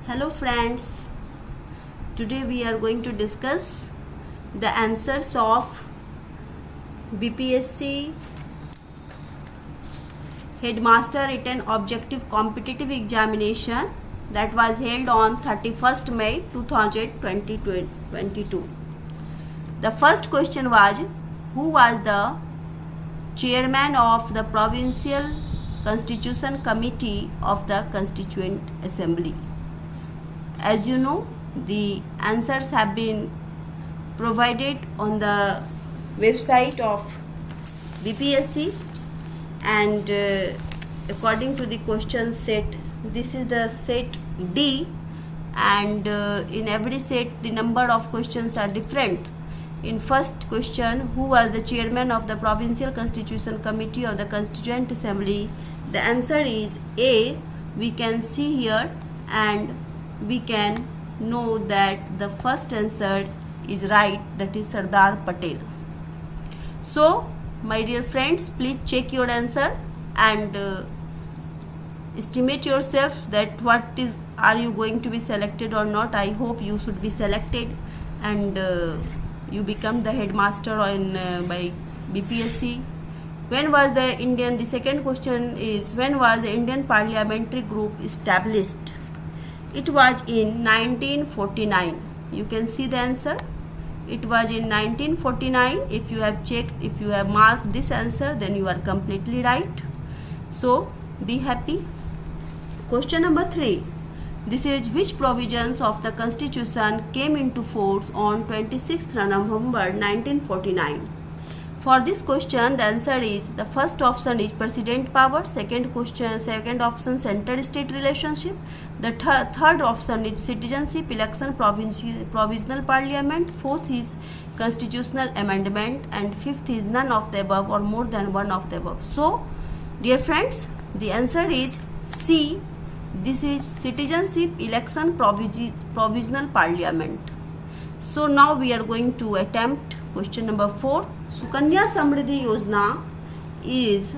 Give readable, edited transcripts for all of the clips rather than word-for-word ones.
Hello friends, today we are going to discuss the answers of BPSC Headmaster Written Objective Competitive Examination that was held on 31st May 2022. The first question was, who was the chairman of the Provincial Constitution Committee of the Constituent Assembly? As you know, the answers have been provided on the website of BPSC, and according to the question set, this is the set D, and in every set the number of questions are different. In first question, who was the chairman of the Provincial Constitution Committee of the Constituent Assembly? The answer is A. We can see here, and we can know that the first answer is right, that is Sardar Patel. So my dear friends, please check your answer and estimate yourself that are you going to be selected or not. I hope you should be selected and you become the headmaster by BPSC. The second question is, when was the Indian Parliamentary Group established? It was in 1949. You can see the answer. It was in 1949. If you have checked, if you have marked this answer, then you are completely right. So be happy. Question number 3. This is, which provisions of the Constitution came into force on 26th November 1949? For this question, the answer is, the first option is president power, second option center state relationship, the third option is citizenship, election, provisional parliament, fourth is constitutional amendment, and fifth is none of the above or more than one of the above. So dear friends, the answer is C. This is citizenship, election, provisional parliament. So now we are going to attempt question number 4. Sukanya Samriddhi Yojana is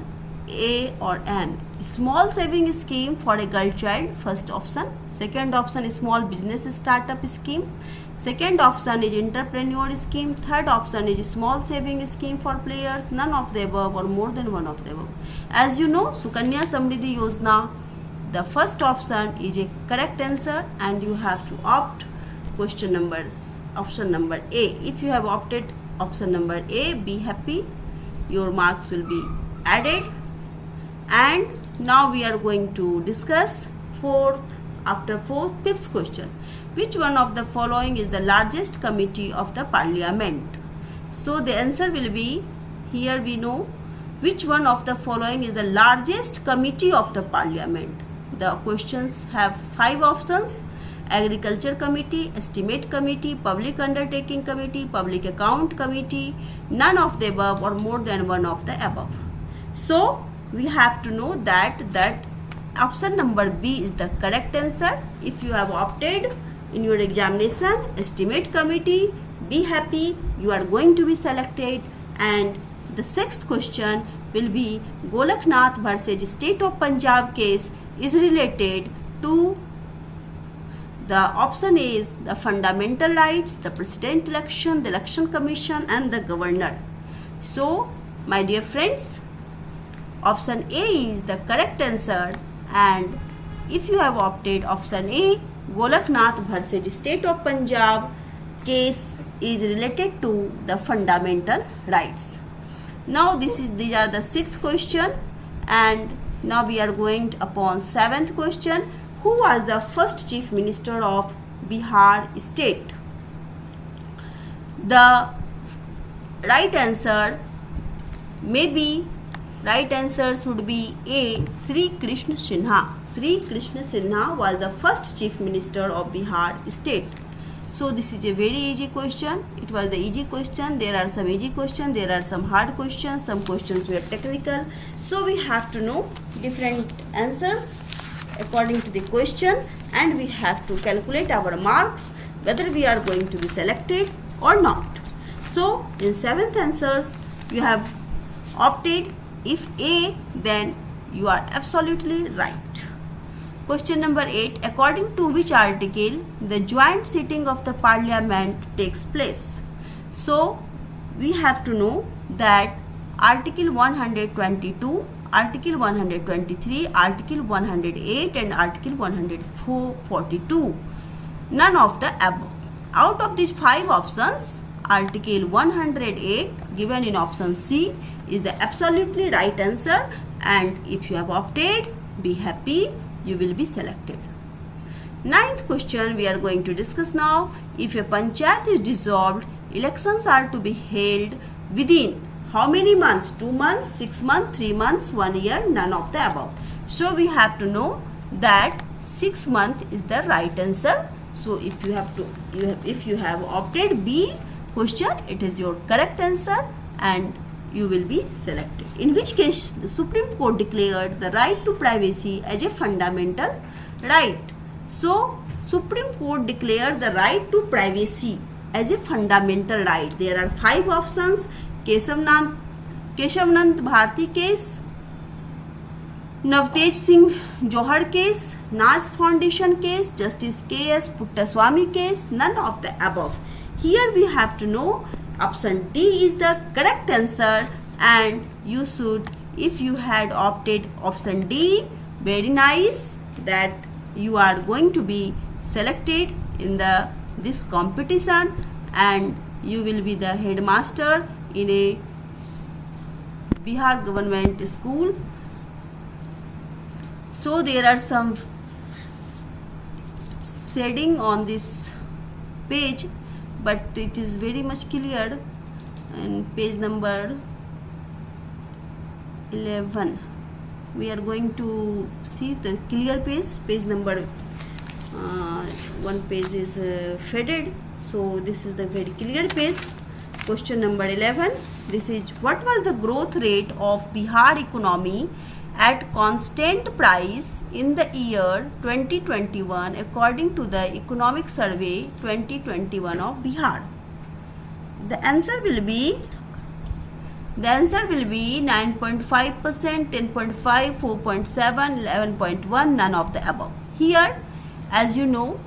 A or N? Small saving scheme for a girl child, first option. Second option is small business startup scheme. Second option is entrepreneur scheme. Third option is small saving scheme for players, none of the above or more than one of the above. As you know, Sukanya Samriddhi Yojana, the first option is a correct answer, and you have to opt option number A. If you have opted option number A, be happy, your marks will be added. And now we are going to discuss fifth question. Which one of the following is the largest committee of the parliament? So the answer will be, here we know which one of the following is the largest committee of the parliament. The questions have 5 options: Agriculture Committee, Estimate Committee, Public Undertaking Committee, Public Account Committee, none of the above or more than one of the above. So we have to know that option number B is the correct answer. If you have opted in your examination Estimate Committee, be happy, you are going to be selected. And the sixth question will be, Golaknath versus State of Punjab case is related to, the option is the fundamental rights, the president election, the election commission, and the governor. So my dear friends, option A is the correct answer, and if you have opted option A, Golaknath versus State of Punjab case is related to the fundamental rights. Now these are the 6th question, and now we are going upon 7th question. Who was the first chief minister of Bihar state? The right answer should be A, Sri Krishna Sinha. Sri Krishna Sinha was the first chief minister of Bihar state. So this is a very easy question. It was the easy question. There are some easy questions, there are some hard questions, some questions were technical. So we have to know different answers according to the question, and we have to calculate our marks whether we are going to be selected or not. So in 7th answers you have opted if A, then you are absolutely right. Question number 8. According to which article the joint sitting of the parliament takes place? So we have to know that Article 122, Article 123, Article 108 and Article 142. None of the above. Out of these 5 options, Article 108 given in option C is the absolutely right answer, and if you have opted, be happy, you will be selected. 9th question we are going to discuss now. If a panchayat is dissolved, elections are to be held within how many months? 2 months, 6 months, 3 months, 1 year, none of the above. So we have to know that 6 months is the right answer. So if you have opted B question, it is your correct answer and you will be selected. In which case the Supreme Court declared the right to privacy as a fundamental right. So Supreme Court declared the right to privacy as a fundamental right. There are 5 options: Keshav Nand Bharti case, Navtej Singh Johar case, Nas Foundation case, Justice K.S. Puttaswamy case, none of the above. Here we have to know option D is the correct answer, and you should, if you had opted option D, very nice that you are going to be selected in this competition and you will be the headmaster in a Bihar government school. So there are some shading on this page, but it is very much clear. And page number 11, we are going to see the clear page number 1 page is faded, so this is the very clear page. Question number 11, this is: what was the growth rate of Bihar economy at constant price in the year 2021 according to the Economic Survey 2021 of Bihar? The answer will be 9.5%, 10.5, 4.7, 11.1, none of the above. Here, as you know,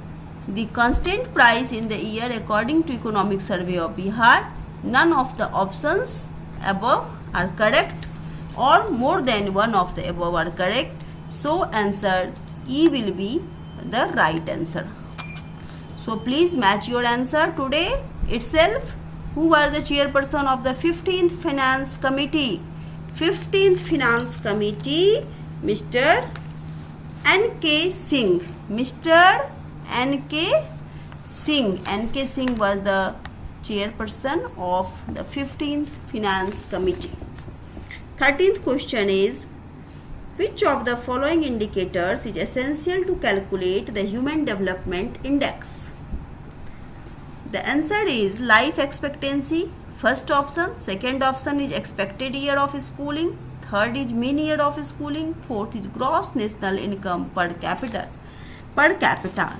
the constant price in the year according to Economic Survey of Bihar, none of the options above are correct, or more than one of the above are correct. So answer E will be the right answer. So please match your answer today itself. Who was the chairperson of the 15th Finance Committee? 15th Finance Committee, Mr. N.K. Singh. Mr. N.K. Singh. N.K. Singh was the chairperson of the 15th Finance Committee. 13th question is: which of the following indicators is essential to calculate the Human Development Index? The answer is life expectancy, first option. Second option is expected year of schooling. Third is mean year of schooling. Fourth is gross national income per capita.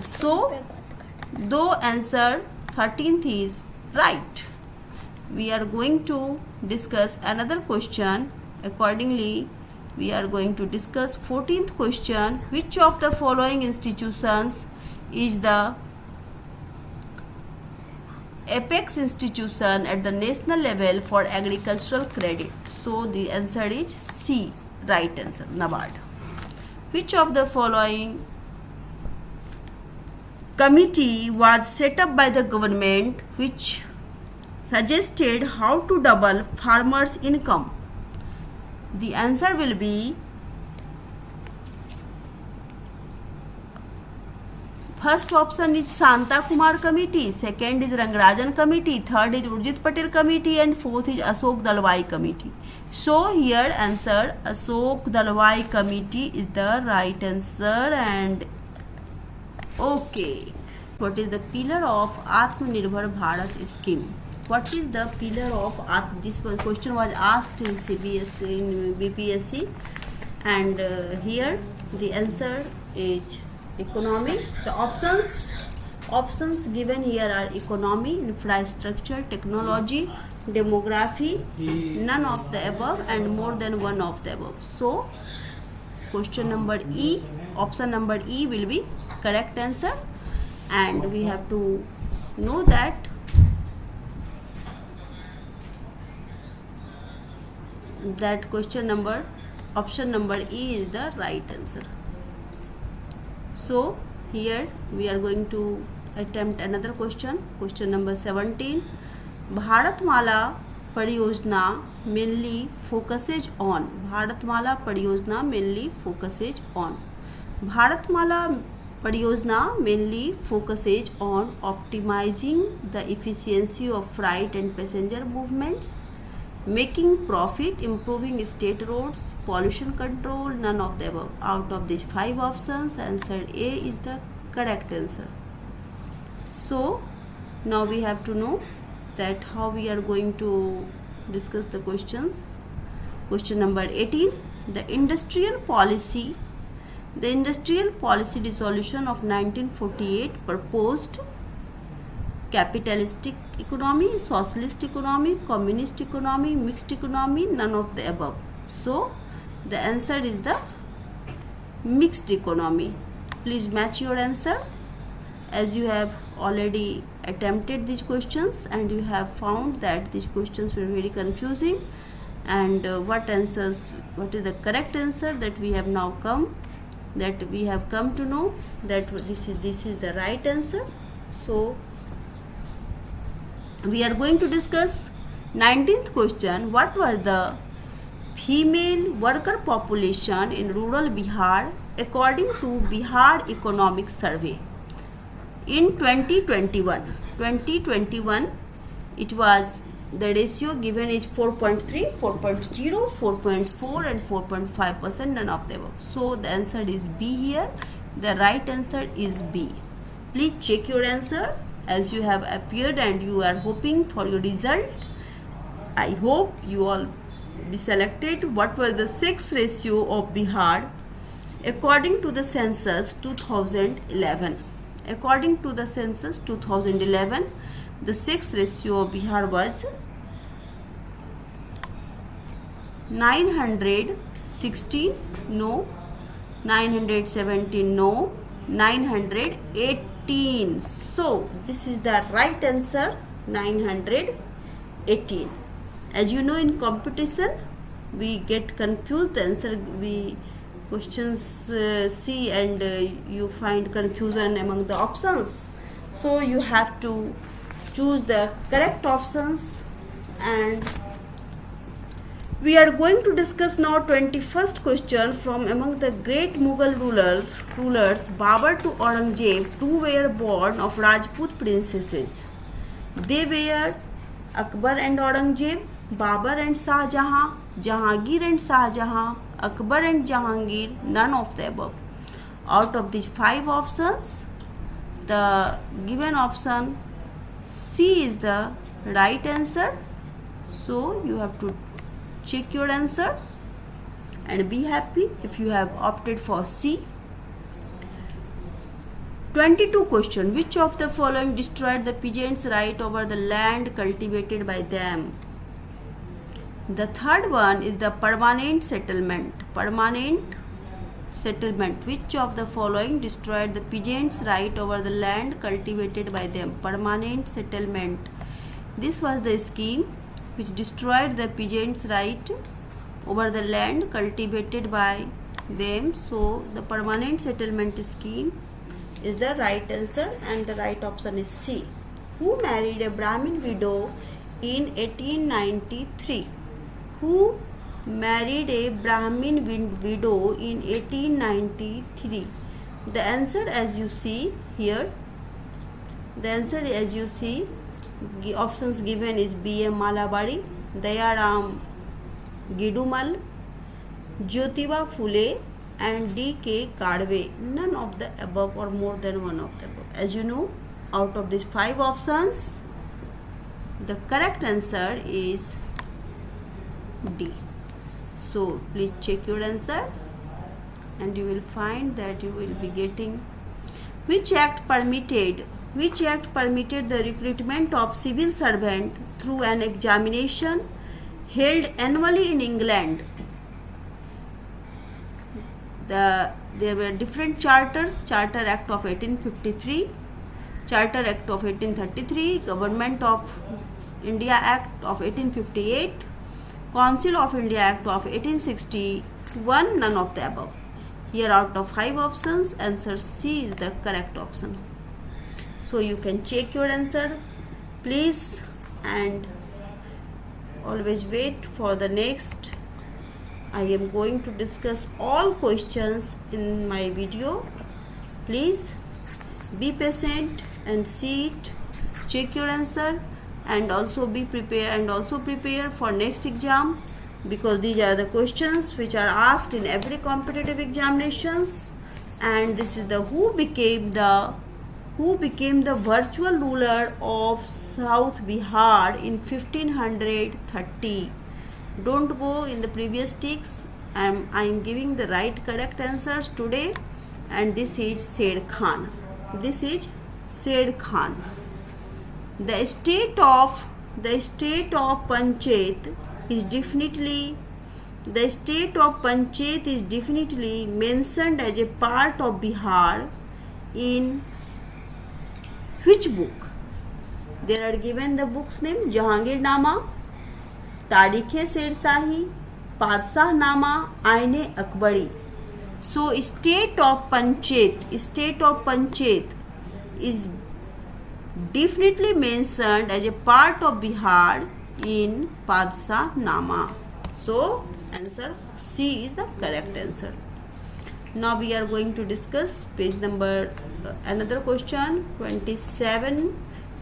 So, though answer 13th is right. We are going to discuss another question. Accordingly, we are going to discuss 14th question. Which of the following institutions is the apex institution at the national level for agricultural credit? So the answer is C, right answer, NABARD. Which of the following committee was set up by the government which suggested how to double farmers' income? The answer will be first option is Shanta Kumar Committee, second is Rangarajan Committee, third is Urjit Patel Committee, and fourth is Ashok Dalwai Committee. So here answer Ashok Dalwai Committee is the right answer. And okay, what is the pillar of Atmanirbhar Bharat scheme? What is the pillar of this question was asked in CBSE, in BPSC, and here the answer is economy. The options given here are economy, infrastructure, technology, demography, none of the above, and more than one of the above. So question number E. Option number E will be correct answer, and we have to know that question number, option number E is the right answer. So here we are going to attempt another question. Question number 17. Bharatmala Pariyojana mainly focuses on. Bharatmala Pariyojana mainly focuses on. Bharatmala Pariyojana mainly focuses on optimizing the efficiency of freight and passenger movements, making profit, improving state roads, pollution control, none of the above. Out of these 5 options, answer A is the correct answer. So now we have to know that how we are going to discuss the questions. Question number 18. The industrial policy resolution of 1948 proposed capitalistic economy, socialist economy, communist economy, mixed economy, none of the above. So the answer is the mixed economy. Please match your answer, as you have already attempted these questions and you have found that these questions were very confusing, and what is the correct answer that we have now come to know that this is the right answer. So we are going to discuss 19th question. What was the female worker population in rural Bihar according to Bihar Economic Survey in 2021? It was, the ratio given is 4.3, 4.0, 4.4 and 4.5%, none of the above. So the answer is B here. The right answer is B. Please check your answer as you have appeared and you are hoping for your result. I hope you all deselected. What was the sex ratio of Bihar according to the census 2011? According to the census 2011, the sex ratio of Bihar was 916 no, 917 no, 918. So this is the right answer, 918. As you know, in competition we get confused, the answer we questions see and you find confusion among the options. So you have to choose the correct options, and we are going to discuss now 21st question. From among the great Mughal rulers Babur to Aurangzeb, 2 were born of Rajput princesses. They were Akbar and Aurangzeb, Babur and Shah Jahan, Jahangir and Shah Jahan, Akbar and Jahangir, none of the above. Out of these 5 options, the given option C is the right answer. So you have to check your answer and be happy if you have opted for C. 22 question. Which of the following destroyed the peasants' right over the land cultivated by them? The third one is the permanent settlement. Which of the following destroyed the peasants' right over the land cultivated by them? Permanent settlement. This was the scheme which destroyed the peasants' right over the land cultivated by them. So the permanent settlement scheme is the right answer, and the right option is C. Who married a Brahmin widow in 1893? Who married a Brahmin widow in 1893? The answer, as you see here, options given is B.M. Malabari, Dayaram Gidumal, Jyotiba Phule and D.K. Kadve. None of the above or more than one of the above. As you know, out of these 5 options, the correct answer is D. So please check your answer and you will find that you will be getting. Which act permitted the recruitment of civil servant through an examination held annually in England? there were different charters: Charter Act of 1853, Charter Act of 1833, Government of India Act of 1858, Council of India Act of 1861. None of the above. Here out of 5 options, answer C is the correct option. So you can check your answer, please, and always wait for the next. I am going to discuss all questions in my video. Please be patient and see it, check your answer, and also be prepared, and also prepare for next exam, because these are the questions which are asked in every competitive examinations. And this is the who became the virtual ruler of South Bihar in 1530. Don't go in the previous ticks. I am giving the right correct answers today, and this is Sher Khan. This is Sher Khan. The state of Panchayat is definitely mentioned as a part of Bihar in which book? There are given the book's name: Jahangirnama, Tarikh-e Shersahi, Padshah-nama, Ain-e-Akbari. So state of Panchayat is definitely mentioned as a part of Bihar in Padshah-nama. So answer C is the correct answer. Now we are going to discuss page number another question 27.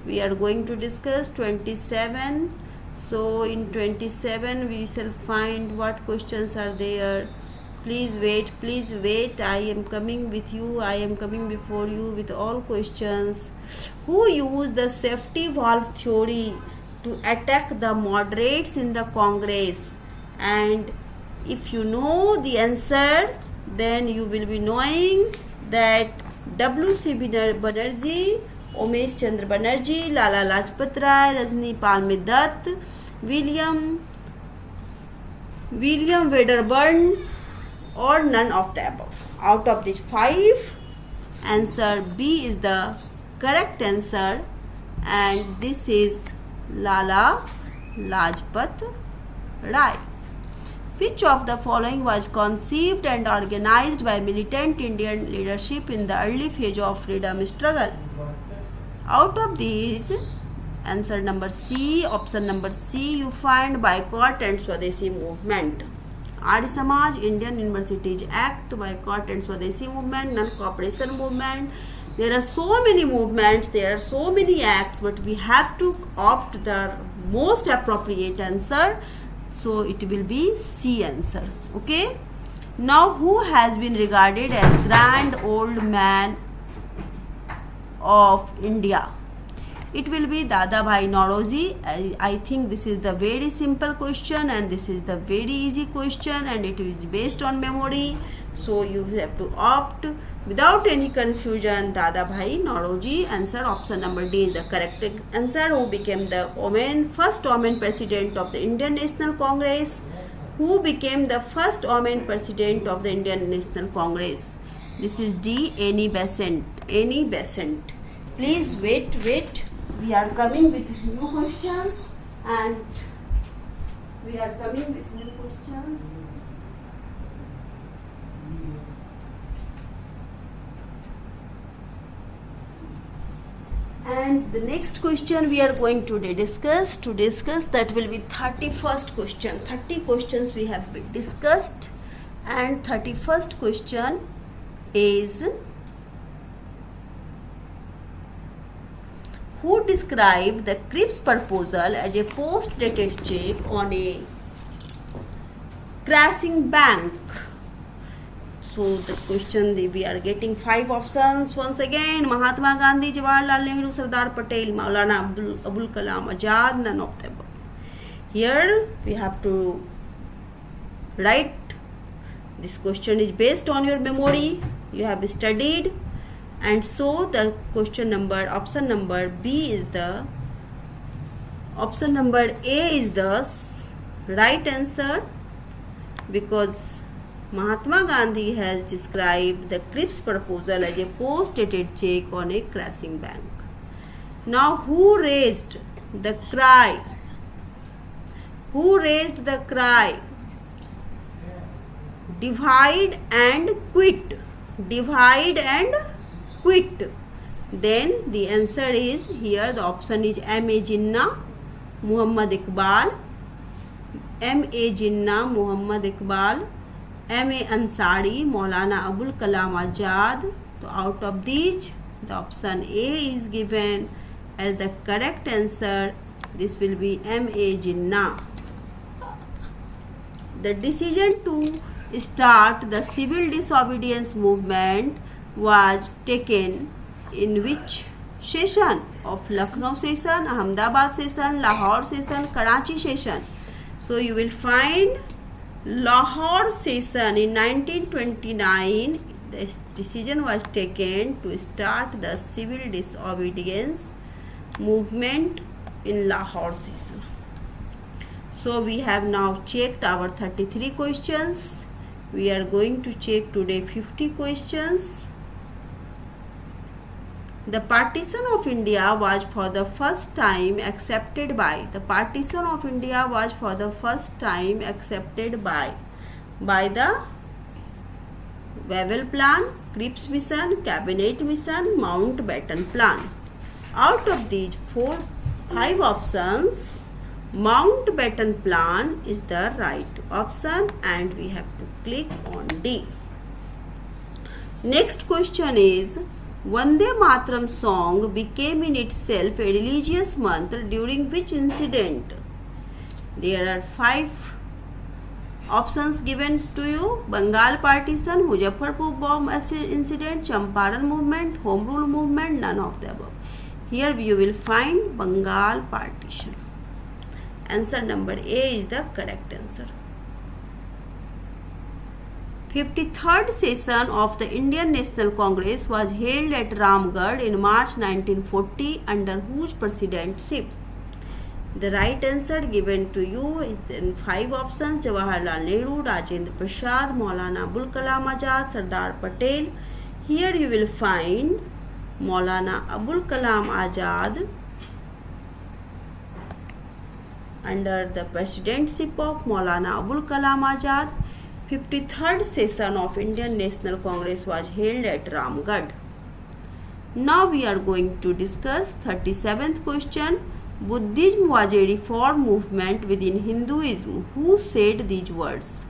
We are going to discuss 27. So in 27 we shall find what questions are there. Please wait. I am coming with you. I am coming before you with all questions. Who used the safety valve theory to attack the moderates in the Congress? And if you know the answer, then you will be knowing that W.C. Banerjee, Umesh Chandra Banerjee, Lala Lajpat Rai, Rajni Palme Dutt, William Wedderburn, or none of the above. Out of these 5, answer B is the correct answer, and this is Lala Lajpat Rai. Which of the following was conceived and organized by militant Indian leadership in the early phase of freedom struggle? Out of these, answer number C, option number C, you find Boycott and Swadeshi movement. Arya Samaj, Indian Universities Act, Boycott and Swadeshi movement, non-cooperation movement. There are so many movements, there are so many acts, but we have to opt the most appropriate answer. So it will be C answer. Okay. Now who has been regarded as grand old man of India? It will be Dadabhai Naoroji. I think this is the very simple question, and this is the very easy question, and it is based on memory. So you have to opt without any confusion. Dadabhai Naoroji. Answer option number D is the correct answer. Who became the first woman president of the Indian National Congress? Who became the first woman president of the Indian National Congress? This is D. Annie Besant. Annie Besant. Please wait. We are coming with new questions, and we are coming with new questions. And the next question we are going to discuss that will be 31st question. 30 questions we have discussed, and 31st question is: who described the Cripps proposal as a post-dated check on a crashing bank? So the question, we are getting 5 options once again: Mahatma Gandhi, Jawaharlal Nehru, Sardar Patel, Maulana Abul Kalam Azad, none of them. Here we have to write. This question is based on your memory. You have studied, and so the question number, option number B is the, option number A is the right answer, because Mahatma Gandhi has described the Cripps proposal as a post-dated check on a crashing bank. Now, who raised the cry? Who raised the cry? Divide and quit. Divide and quit. Then the answer is here. The option is M.A. Jinnah, Muhammad Iqbal, M.A. Jinnah, Muhammad Iqbal, M.A. Ansari, Maulana Abul Kalam Azad. So out of these, the option A is given as the correct answer. This will be M.A. Jinnah. The decision to start the civil disobedience movement was taken in which session of Lucknow session, Ahmedabad session, Lahore session, Karachi session? So you will find Lahore session in 1929. The decision was taken to start the civil disobedience movement in Lahore session. So we have now checked our 33 questions. We are going to check today 50 questions. The partition of India was for the first time accepted by. The partition of India was for the first time accepted by the Wavell Plan, Cripps Mission, Cabinet Mission, Mountbatten Plan. Out of these 5 options, Mountbatten Plan is the right option and we have to click on D. Next question is, Vande Mataram song became in itself a religious mantra during which incident? There are 5 options given to you. Bengal partition, Muzaffarpur bomb incident, Champaran movement, Home Rule movement, none of the above. Here you will find Bengal partition. Answer number A is the correct answer. 53rd session of the Indian National Congress was held at Ramgarh in March 1940 under whose presidency? The right answer given to you is in 5 options: Jawaharlal Nehru, Rajendra Prasad, Maulana Abul Kalam Azad, Sardar Patel. Here you will find Maulana Abul Kalam Azad under the presidency of Maulana Abul Kalam Azad. 53rd session of Indian National Congress was held at Ramgarh. Now we are going to discuss 37th question. Buddhism was a reform movement within Hinduism. Who said these words?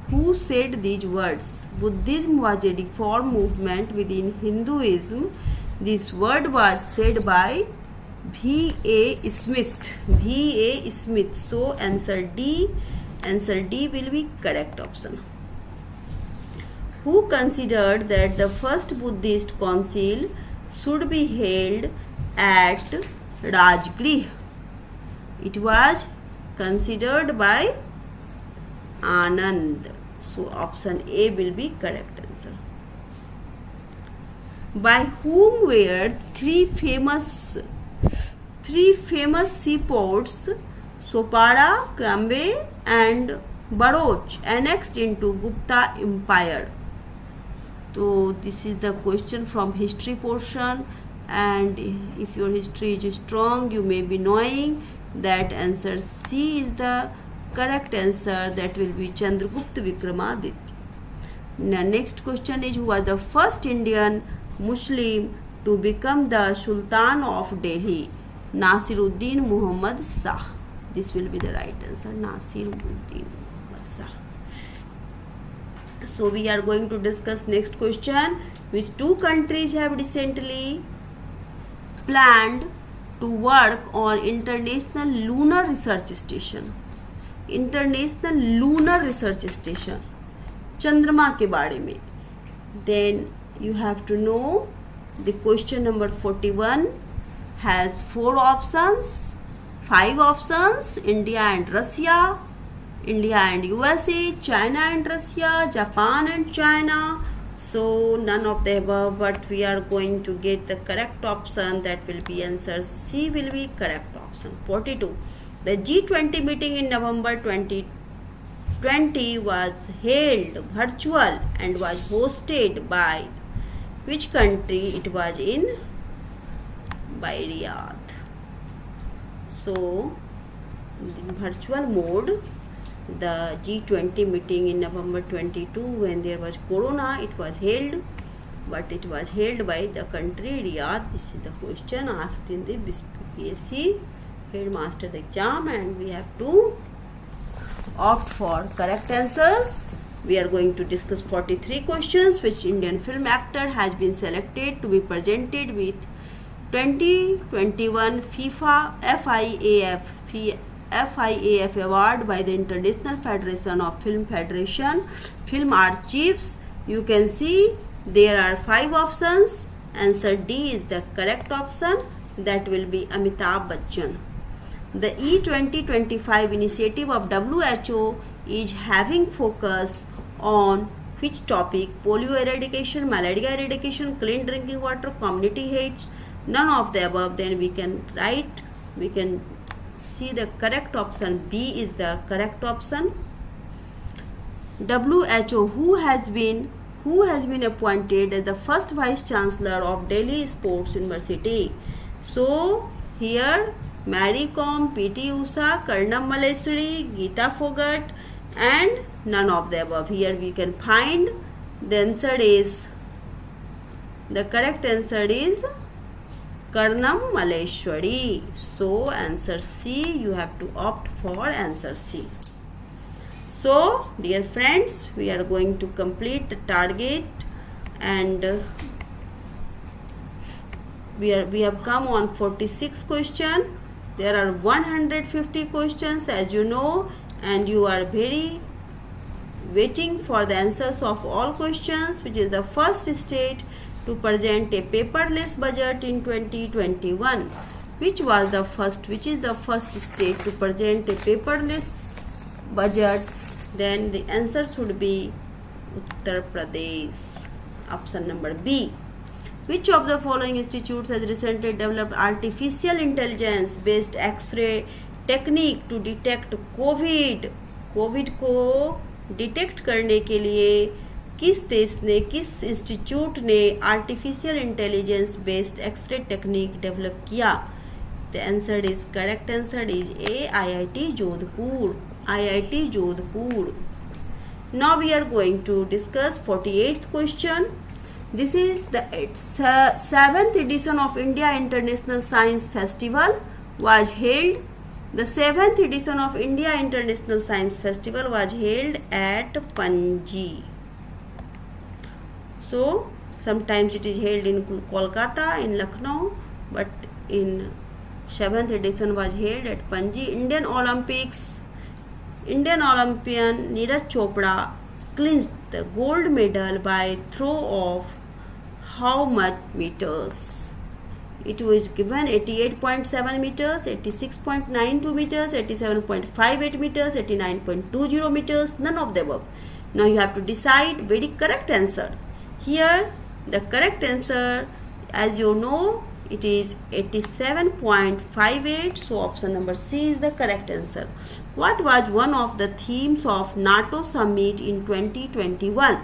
Who said these words? Buddhism was a reform movement within Hinduism. This word was said by V.A. Smith. V.A. Smith. So answer D will be correct option. Who considered that the first Buddhist council should be held at Rajgrih? It was considered by Anand. So option A will be correct answer. By whom were three famous seaports, Sopara, Cambay and Bharuch, annexed into Gupta Empire? So this is the question from history portion, and if your history is strong, you may be knowing that answer C is the correct answer. That will be Chandragupta Vikramaditya. Now next question is, who was the first Indian Muslim to become the Sultan of Delhi? Nasiruddin Muhammad Shah. This will be the right answer, Nasiruddin Muhammad Shah. So we are going to discuss next question. Which 2 countries have recently planned to work on International Lunar Research Station? International Lunar Research Station, चंद्रमा के बारे में. Then you have to know the question number 41 has 4 options, 5 options: India and Russia, India and USA, China and Russia, Japan and China. So none of the above, but we are going to get the correct option. That will be answer C will be correct option. 42. The G20 meeting in November 20 20 was held virtual and was hosted by which country? It was by Riyadh. So in virtual mode, the G20 meeting in November 22, when there was corona, it was held, but it was held by the country Riyadh. This is the question asked in the BPSC headmaster exam, and we have to opt for correct answers. We are going to discuss 43 questions which Indian film actor has been selected to be presented with 2021 FIAF award by the International Federation of Film Film Archives. You can see there are 5 options. Answer D is the correct option. That will be Amitabh Bachchan. The E2025 initiative of WHO is having focus on which topic? Polio eradication, malaria eradication, clean drinking water, community health. None of the above. Then we can write, we can see the correct option. B is the correct option. WHO, who has been appointed as the first vice chancellor of Delhi Sports University. So here Mary Kom, P.T. Usha, Karnam Malleswari, Geeta Fogart, and none of the above. Here we can find the answer is, the correct answer is Karnam Malleswari. So answer C, you have to opt for answer C. So dear friends, we are going to complete the target, and we have come on 46 question. There are 150 questions, as you know, and you are very waiting for the answers of all questions, which is the first state to present a paperless budget in 2021. Which is the first state to present a paperless budget? Then the answer should be Uttar Pradesh. Option number B. Which of the following institutes has recently developed artificial intelligence based X-ray technique to detect COVID? Covid को detect करने के लिए किस देश ने, किस institute ने artificial intelligence based x ray technique develop किया? The answer is, correct answer is a, IIT Jodhpur. IIT Jodhpur. Now we are going to discuss 48th question. This is the 7th edition of India International Science Festival was held. The 7th edition of India International Science Festival was held at Panji. So sometimes it is held in Kolkata, in Lucknow, but in 7th edition was held at Panji. Indian Olympian Neeraj Chopra clinched the gold medal by throw of how much meters? It was given 88.7 meters, 86.92 meters, 87.58 meters, 89.20 meters, none of the above. Now you have to decide very correct answer. Here the correct answer, as you know, it is 87.58. So option number C is the correct answer. What was one of the themes of NATO summit in 2021?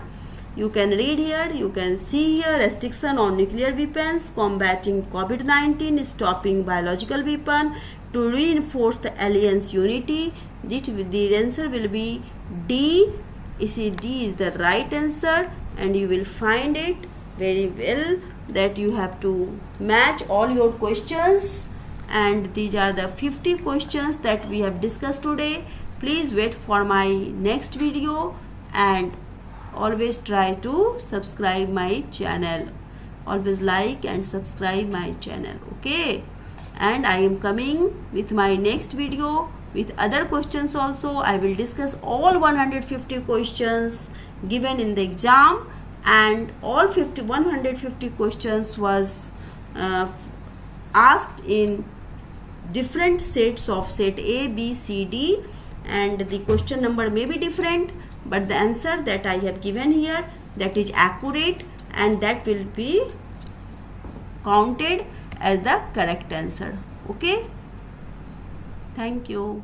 You can read here, you can see here: restriction on nuclear weapons, combating COVID-19, stopping biological weapon, to reinforce the alliance unity. The answer will be D. D is the right answer, and you will find it very well that you have to match all your questions, and these are the 50 questions that we have discussed today. Please wait for my next video, and always try to subscribe my channel. Always like and subscribe my channel, okay? And I am coming with my next video with other questions also. I will discuss all 150 questions given in the exam, and all 150 questions was asked in different sets of set A, B, C, D, and the question number may be different, but the answer that I have given here, that is accurate, and that will be counted as the correct answer. Okay, thank you.